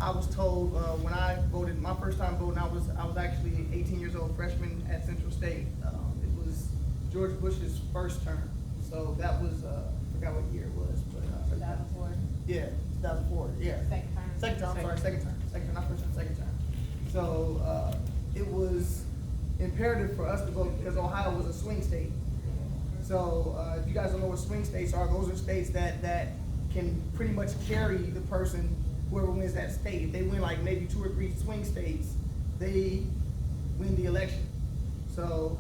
I was told, when I voted, my first time voting, I was actually 18 years old, freshman at Central State. It was George Bush's first term, so that was, I forgot what year it was, but. 2004. Yeah, 2004, yeah. Second term. Second term, I'm sorry, second term, not first term, second term. So, it was imperative for us to vote because Ohio was a swing state. So, if you guys don't know what swing states are, those are states that can pretty much carry the person, whoever wins that state. If they win like maybe 2 or 3 swing states, they win the election. So,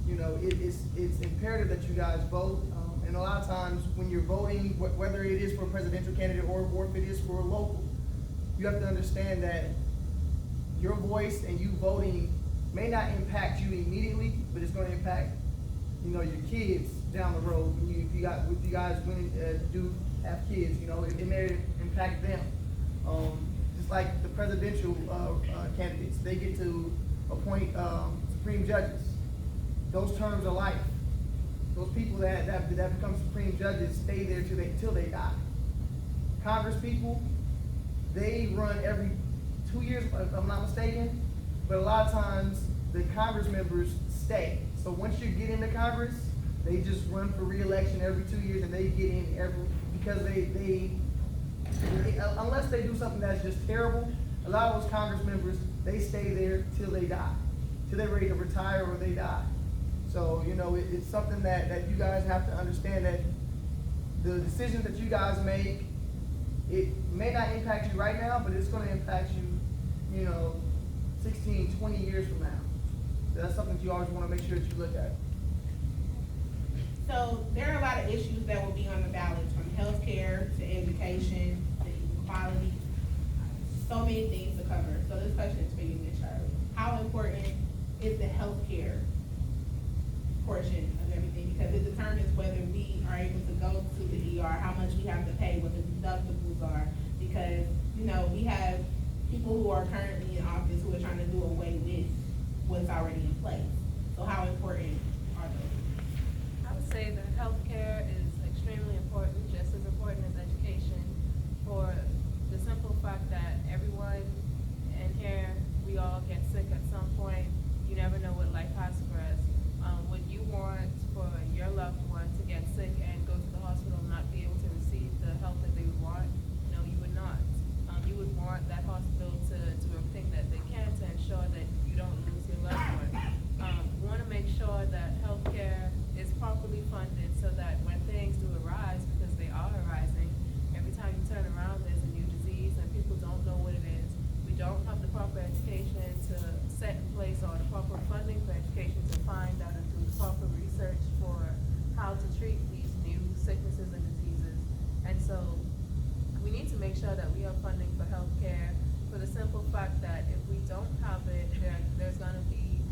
you know, it's imperative that you guys vote. And a lot of times when you're voting, whether it is for a presidential candidate or if it is for a local, you have to understand that your voice and you voting may not impact you immediately, but it's going to impact, you know, your kids down the road. If you guys do have kids, you know, it may impact them. Just like the presidential candidates, they get to appoint supreme judges. Those terms are life. Those people that become supreme judges stay there till they die. Congress people, they run every 2 years, if I'm not mistaken, but a lot of times the Congress members stay. So once you get into Congress, they just run for re-election every 2 years, and they get in because they unless they do something that's just terrible, a lot of those Congress members, they stay there till they die, till they're ready to retire or they die. So, you know, it's something that you guys have to understand, that the decisions that you guys make, it may not impact you right now, but it's going to impact you, you know, 16, 20 years from now. So that's something you always want to make sure that you look at. So there are a lot of issues that will be on the ballot, from healthcare to education to equality. So many things to cover. So this question is for you, Ms. Charlie. How important is the healthcare portion of everything? Because it determines whether we are able to go to the ER, how much we have to pay, what the deductibles are. Because, you know, we have people who are currently in office who are trying to do away with what's already in place. So how important are those? I would say that healthcare is extremely important, just as important as education, for the simple fact that everyone in here, we all get sick at some point. You never know what life has for us. Would you want for your loved one to get sick and go to the hospital and not be able to receive the help that they would want? No, you would not. You would want that hospital to do everything that they can to ensure that you don't lose your loved one. We want to make sure that healthcare is properly funded so that when things do arise, because they are arising, every time you turn around there's a new disease and people don't know what it is. We don't have the proper education to set in place, or the proper funding for education to find out and do the proper research for how to treat these new sicknesses and diseases. And so we need to make sure that we have funding for healthcare, for the simple fact that if we don't have it, there's going to be,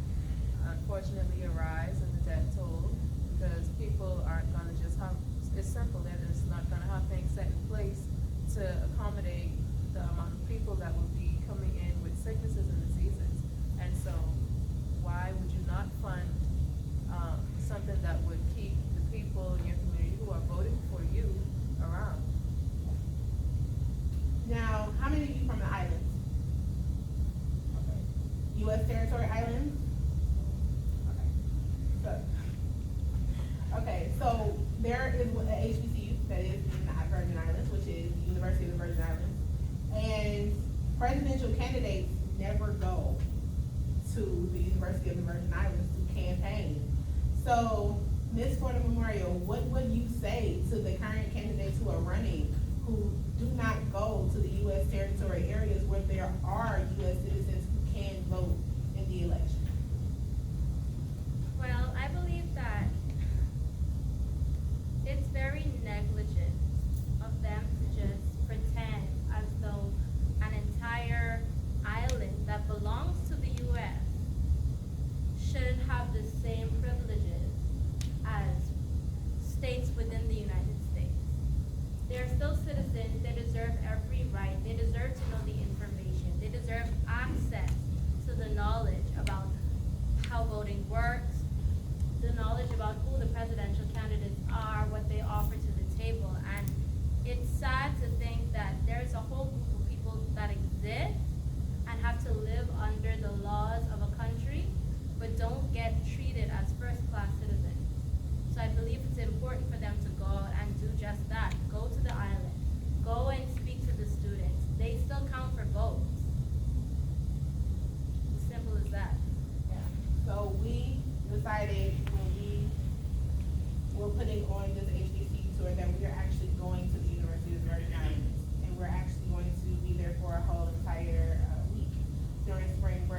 unfortunately, a rise in the death toll, because people aren't going to just have, it's simple, they're just not going to have things set in place to accommodate the amount of people that will be coming in with sicknesses and diseases. And so why would you not fund something that would keep the people in your community who are voting for you around? Now, how many of you from the islands? Okay. U.S. territory islands? Okay, so there is an HBCU that is in the Virgin Islands, which is the University of the Virgin Islands. And presidential candidates never go to the University of the Virgin Islands to campaign. So, Ms. Porter Memorial, what would you say to the current candidates who are running who do not go to the U.S. territory areas where there are U.S. citizens who can vote in the election? Well, I believe that it's very negligent of them to just pretend as though an entire island that belongs to the U.S. shouldn't have the same privileges as states within the United States. They're still citizens. They deserve every right. They deserve to know the information. They deserve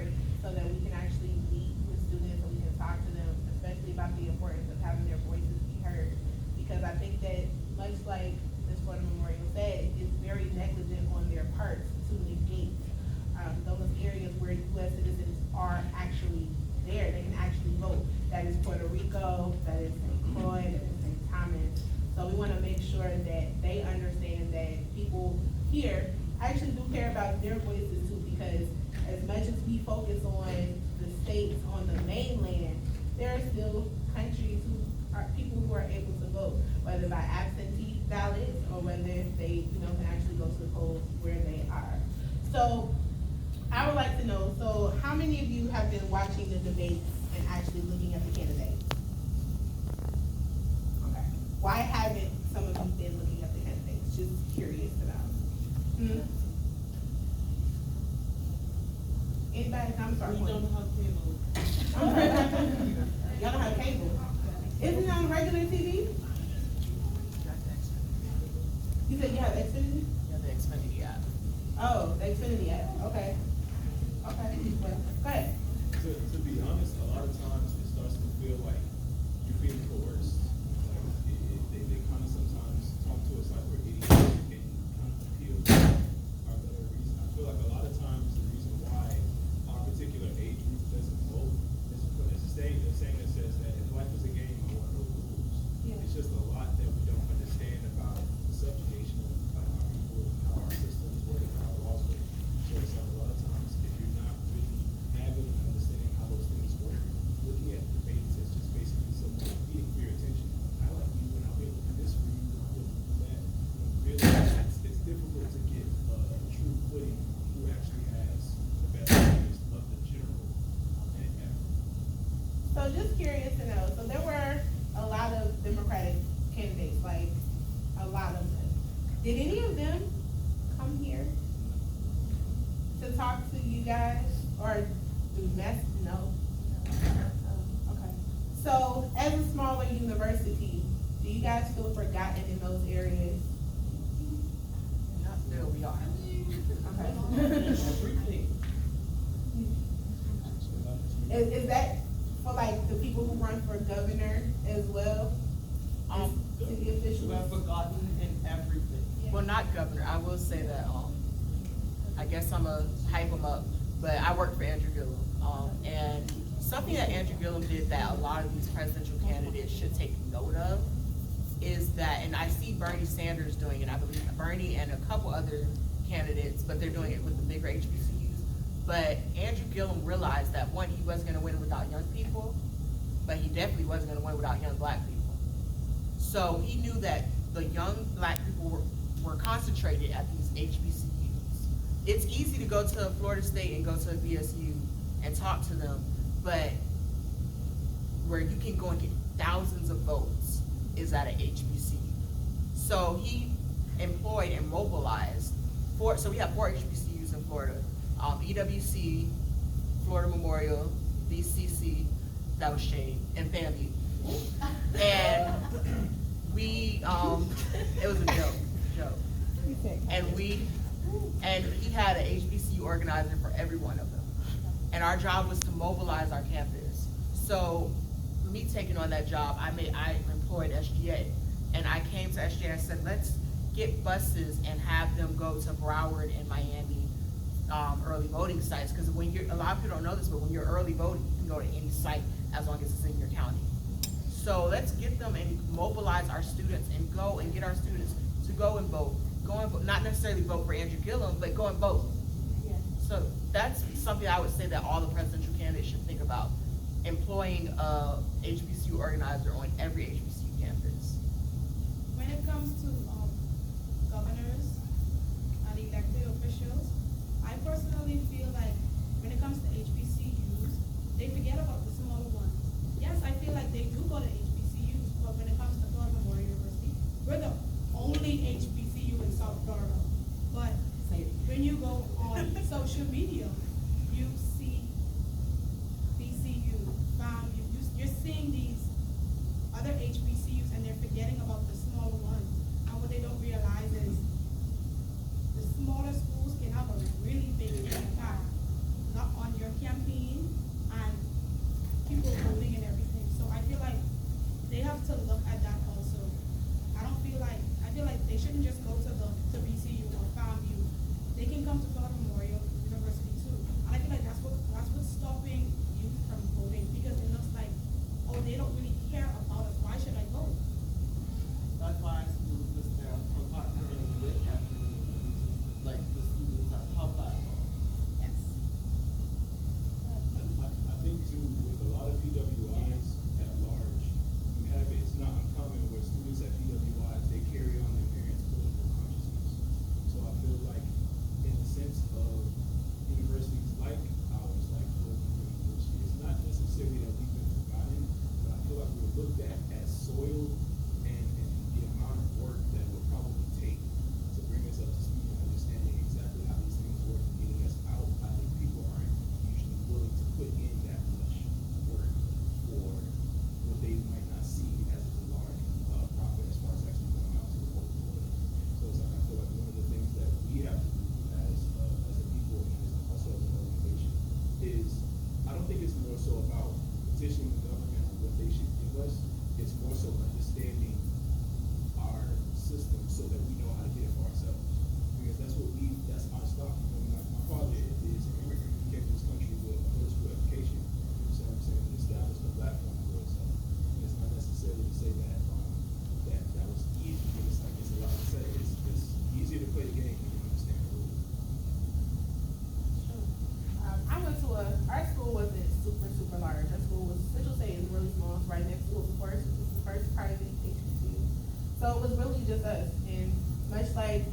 important, so that we can actually meet with students and we can talk to them, especially about the importance of having their voices be heard. Because I think that, much like Ms. Florida Memorial said, it's very negligent on their part to negate those areas where U.S. citizens are actually there, they can actually vote. That is Puerto Rico, that is St. Croix, that is St. Thomas. So we wanna make sure that they understand that people here actually do care about their voices too, because as much as we focus on the states on the mainland, there are still countries who are, people who are able to vote, whether by absentee ballots or whether they, can actually go to the polls where they are. So I would like to know, so how many of you have been watching the debates and actually looking at the candidates? Okay. Why haven't some of you been looking at the candidates? Just curious about. Anybody? I'm sorry. We don't have cable. Y'all don't have cable. Isn't it on regular TV? You said you have Xfinity? Yeah, the Xfinity app. Oh, the Xfinity app, okay. Okay, well, go ahead. To be honest, a lot of times it starts to feel like you're being coerced. Like they kind of sometimes talk to us like we're idiots and kind of appeal to our better reason. I feel like a lot of times the reason why our particular age group doesn't vote is because it's a saying that says that if life is a game, I want to know the rules. Yeah. It's just a lot that we don't understand about the subjugation of our people and how our systems work and how our laws work. So it's like a lot of times if you're not really having an understanding how those things work, looking at debates is just basically someone beating for your attention. I like you and I'll be able to do this for you and I'll be able to do that. Really, it's difficult to get a true footing on who actually has the best interest of the general and So just curious to know, so there were a lot of Democratic candidates, like a lot of them. Did any of them come here to talk to you guys or do mess? No. Okay. So as a smaller university, do you guys feel forgotten in those areas? Not still, we are. Okay. Everything. Is that for like the people who run for governor as well? City officials? We are forgotten in everything. Well, not governor, I will say that, I guess I'm a hype him up, but I work for Andrew Gillum. And something that Andrew Gillum did that a lot of these presidential candidates should take note of is that, and I see Bernie Sanders doing it, I believe Bernie and a couple other candidates, but they're doing it with the bigger HBCUs. But Andrew Gillum realized that one, he wasn't gonna win without young people, but he definitely wasn't gonna win without young black people. So he knew that the young black people were concentrated at these HBCUs. It's easy to go to Florida State and go to a BSU and talk to them, but where you can go and get thousands of votes is at an HBCU. So he employed and mobilized so we have 4 HBCUs in Florida. EWC, Florida Memorial, BCC, that was shade, and FAMU. And we, it was a joke. And he had an HBCU organizer for every one of them. And our job was to mobilize our campus. So me taking on that job, I employed SGA. And I came to SGA and said, let's get buses and have them go to Broward and Miami early voting sites. Because a lot of people don't know this, but when you're early voting, you can go to any site as long as it's in your county. So let's get them and mobilize our students and go and get our students to go and vote. Not necessarily vote for Andrew Gillum, but go and vote. Yeah. So that's something I would say that all the presidential candidates should think about, employing a HBCU organizer on every HBCU campus. When it comes to governors and elected officials, I personally feel like when it comes to HBCUs, they forget about the smaller ones. Yes, I feel like they do go to HBCUs, but when it comes to Florida Memorial University, we're the only HBCU in South Florida. But when you go on social media, you see BCU, FAMU, you're seeing these other HBCUs and they're forgetting about the smaller ones. And what they don't realize is the smaller schools can have a really big impact, not on your campus, petitioning the government on what they should give us. It's more so understanding our system so that we know how to get it for ourselves. Because that's our stock. My father is an immigrant. He came to this country with a middle school education. So I'm saying he established a platform for himself. And it's not necessarily to say that that was easy, but it's like it's a lot to say. It's easier to play the game when you understand the rules. I went to our school wasn't super large. Our school was, Central State is really small. It's right next to it was the first private HBCU. So it was really just us. And much like,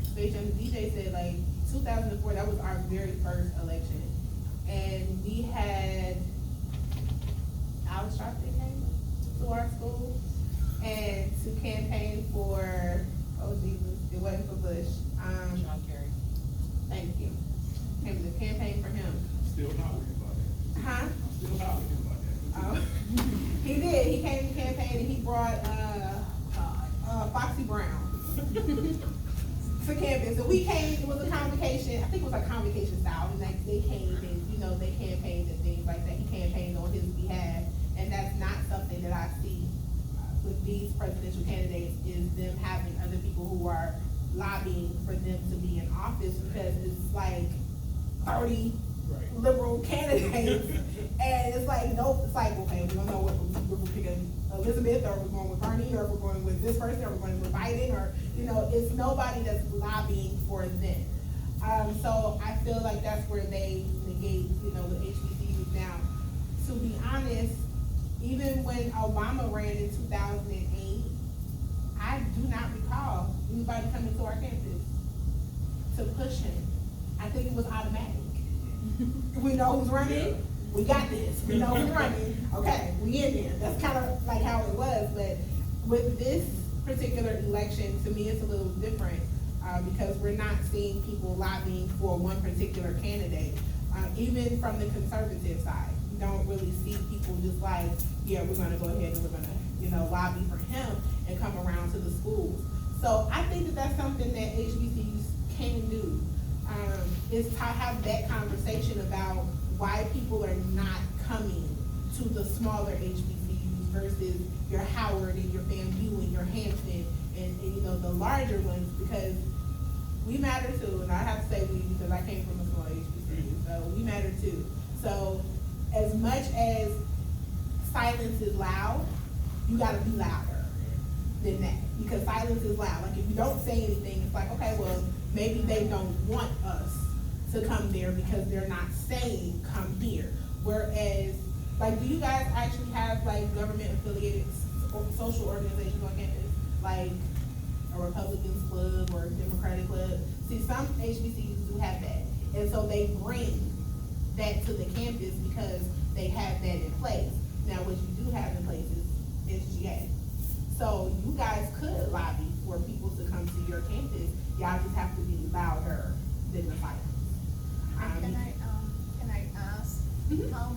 Space Jam DJ said, like, 2004, that was our very first election. And we had Alex Sharpton came to our school and to campaign for, oh Jesus, it wasn't for Bush. John Kerry. Thank you. Came to campaign for him. Still not worried about that. Huh? Still not worried about that. He did. He came to campaign and he brought Foxy Brown to campus. So we came. It was a convocation. I think it was like convocation style. And like they came and they campaigned and things like that. He campaigned on his behalf, and that's not something that I see with these presidential candidates. Is them having other people who are lobbying for them to be in office, because it's like 30 Right. liberal candidates, and it's like, nope, it's like, okay, we don't know what we're picking Elizabeth, or we're going with Bernie, or we're going with this person, or we're going with Biden, or, it's nobody that's lobbying for them. So I feel like that's where they negate, the HBCUs. Now, to be honest, even when Obama ran in 2008, I do not recall anybody coming to our campus to push him. I think it was automatic. We know who's running, we got this, we know who's running, okay, we in there. That's kind of like how it was, but with this particular election, to me, it's a little different, because we're not seeing people lobbying for one particular candidate. Even from the conservative side, you don't really see people just like, yeah, we're gonna go ahead and we're gonna, lobby for him and come around to the schools. So I think that that's something that HBCUs can do. Is to have that conversation about why people are not coming to the smaller HBCUs versus your Howard and your FAMU and your Hampton and the larger ones, because we matter too. And I have to say we, because I came from a small HBCU, so we matter too. So as much as silence is loud, you gotta be louder than that, because silence is loud. Like if you don't say anything, it's like, okay, well, maybe they don't want us to come there because they're not saying come here. Whereas, like, do you guys actually have like government affiliated social organizations on campus, like a Republicans club or a Democratic club? See, some HBCUs do have that, and so they bring that to the campus because they have that in place. Now, what you do have in place is SGA. So you guys could lobby for people to come to your campus. Y'all just have to be louder than the silence. Can I ask, how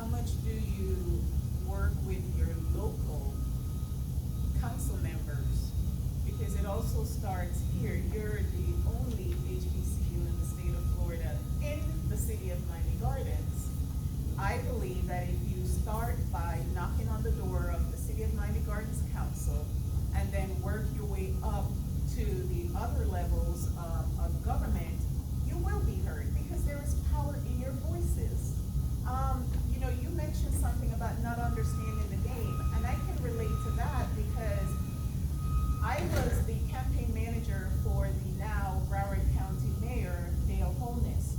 much do you work with your local council members? Because it also starts here. You're the only HBCU in the state of Florida in the city of Miami Gardens. I believe that if you start by knocking on the door of the city of Miami Gardens Council and then work your way up to the other levels of government, you will be heard because there is power in your voices. You mentioned something about not understanding the game, and I can relate to that because I was the campaign manager for the now Broward County Mayor, Dale Holness.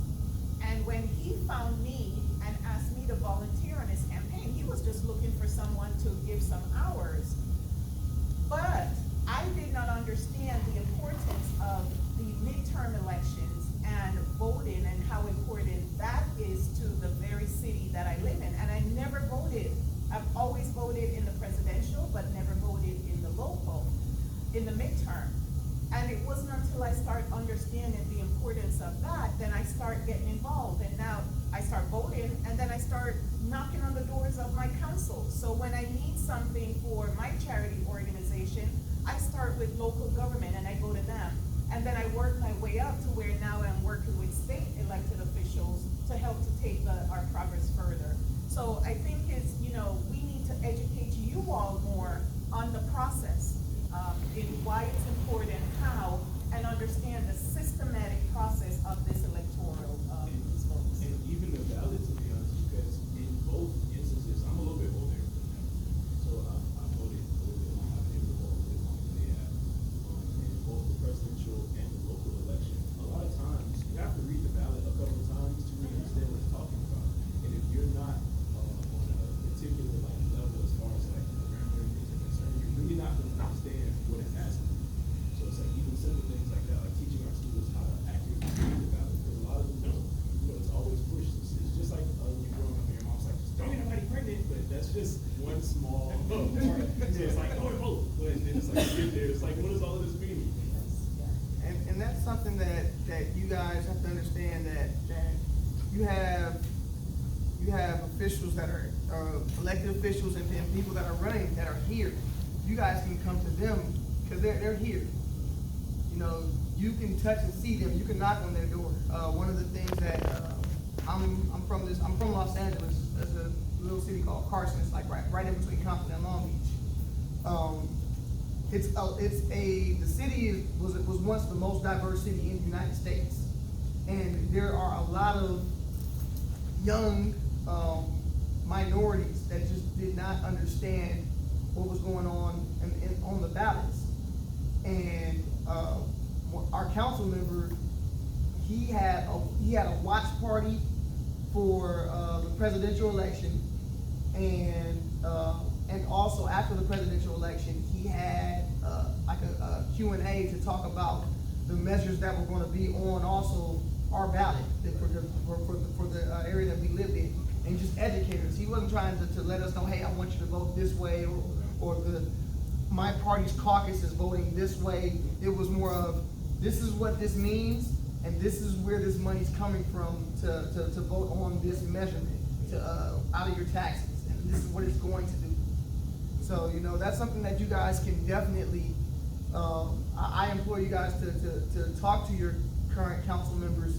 And when he found me and asked me to volunteer on his campaign, he was just looking for someone to give some hours. But I did not understand the importance of the midterm elections and voting and how important that is to the very city that I live in. And I never voted. I've always voted in the presidential, but never voted in the local, in the midterm. And it wasn't until I started understanding the importance of that, then I start getting involved. And now I start voting, and then I start knocking on the doors of my council. So when I need something for my charity organization, I start with local government and I go to them. And then I work my way up to where now I'm working with state elected officials to help to take our progress further. So I think it's, we need to educate you all more on the process, in why it's important, how, and understand the systematic process of this electoral, these votes. And even the ballot, to be honest, because in both instances, I'm a little bit older than them. So I voted a little bit long, I've been able to vote a little bit longer than they have. In both the presidential and the local election, a lot of times, you have to read the ballot a couple of times to really understand what it's talking about. And if you're not on a particular level as far as the grammar and things are concerned, you're really not going to understand what it's asking. So it's even simple things like that, like teaching our students how to accurately read the ballot, because a lot of them don't. It's always pushed. It's just like when you're growing up and your mom's like, just don't get nobody pregnant, but that's just one small part. So it's like, oh, vote. But then it's like, you get there, it's like, what does all of this mean? And that's something that you guys have to understand, that you have officials that are elected officials and people that are running that are here. You guys can come to them because they're here. You can touch and see them. You can knock on their door. One of the things that I'm from Los Angeles. There's a little city called Carson. It's like right in between Compton and Long Beach. The city was once the most diverse city in the United States, and there are a lot of young minorities that just did not understand what was going on on the ballots. And our council member, he had a watch party for the presidential election, and also after the presidential election, he had like a Q&A to talk about the measures that were going to be on also our ballot for the area that we lived in, and just educate us. He wasn't trying to let us know, hey, I want you to vote this way, or my party's caucus is voting this way. It was more of, this is what this means, and this is where this money's coming from to vote on this measurement out of your taxes, and this is what it's going to do. So that's something that you guys can definitely. I implore you guys to talk to your current council members,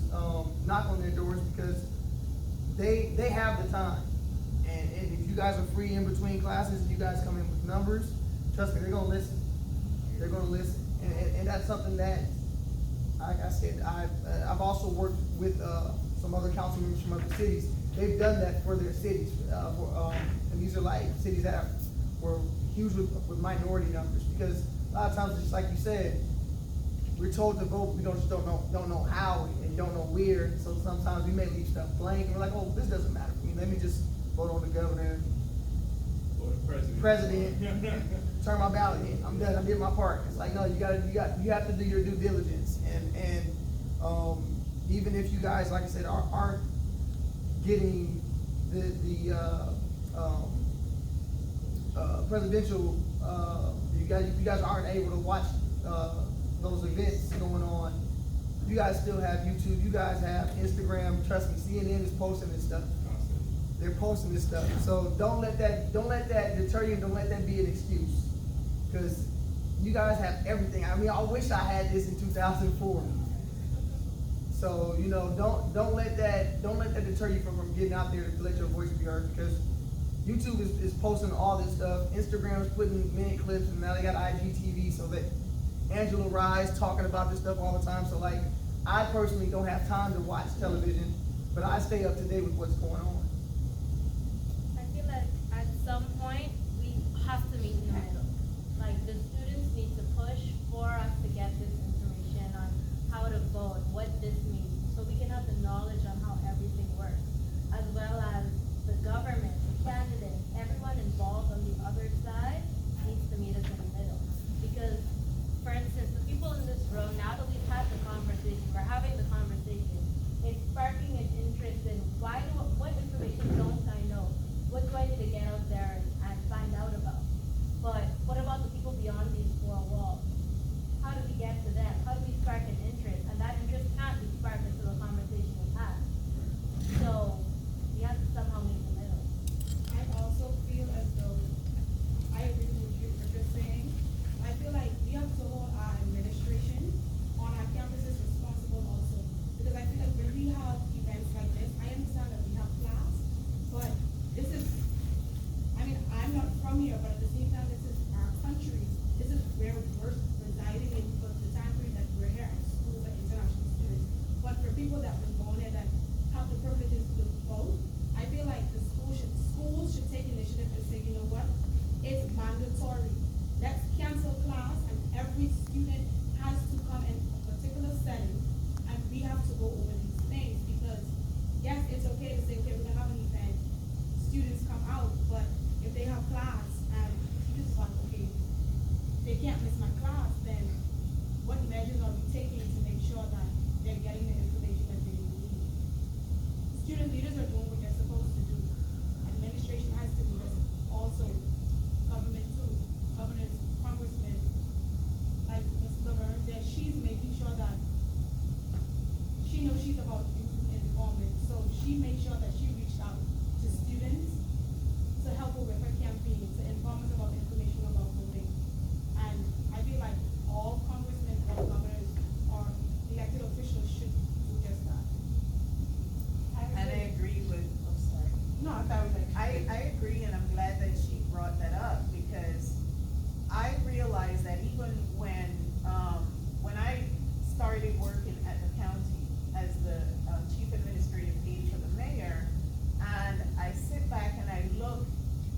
knock on their doors, because they have the time, and if you guys are free in between classes, you guys come in with numbers. Trust me, they're gonna listen. They're gonna listen, and that's something that, like I said, I've also worked with some other council members from other cities. They've done that for their cities, and these are like cities that were huge with minority numbers, because a lot of times, just like you said, we're told to vote, we don't know how and don't know where. So sometimes we may leave stuff blank, and we're like, oh, this doesn't matter for me. Let me just vote on the governor Or the president, turn my ballot in. I'm done. I did my part. It's like, no, you have to do your due diligence, and even if you guys, like I said, aren't getting the presidential, you guys aren't able to watch those events going on, you guys still have YouTube. You guys have Instagram. Trust me, CNN is posting this stuff. They're posting this stuff. So don't let that deter you, and don't let that be an excuse, because you guys have everything. I mean, I wish I had this in 2004. So don't let that deter you from getting out there to let your voice be heard, because YouTube is posting all this stuff. Instagram is putting minute clips, and now they got IGTV, so that Angela Rye's talking about this stuff all the time. So like, I personally don't have time to watch television, but I stay up to date with what's going on. I feel like at some point we have to meet in the middle. Like, the students need to push for us to get this information on how to vote, what this means, so we can have the knowledge on how everything works, as well as the government, the candidates, everyone involved on the other side needs to meet us in the middle. Because, for instance, the people in this room, now that we've had the conversation, we're having the conversation, it's sparking an interest in what information don't I know? What do I need to get out there and find out about? But what about the people beyond these four walls? How do we get to them? How do we spark an interest? And that interest can't be she made sure that she reached out to students to help her with her campaign, to inform us about information about voting. And I feel like all congressmen or governors or elected officials should do just that. And I agree with, oh, sorry. No, I thought it was like. I agree, and I'm glad that she brought that up, because I realized that even when I started working at the county as the chief administrative aide for the mayor, and I sit back and I look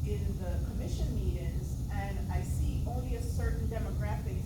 in the commission meetings, and I see only a certain demographic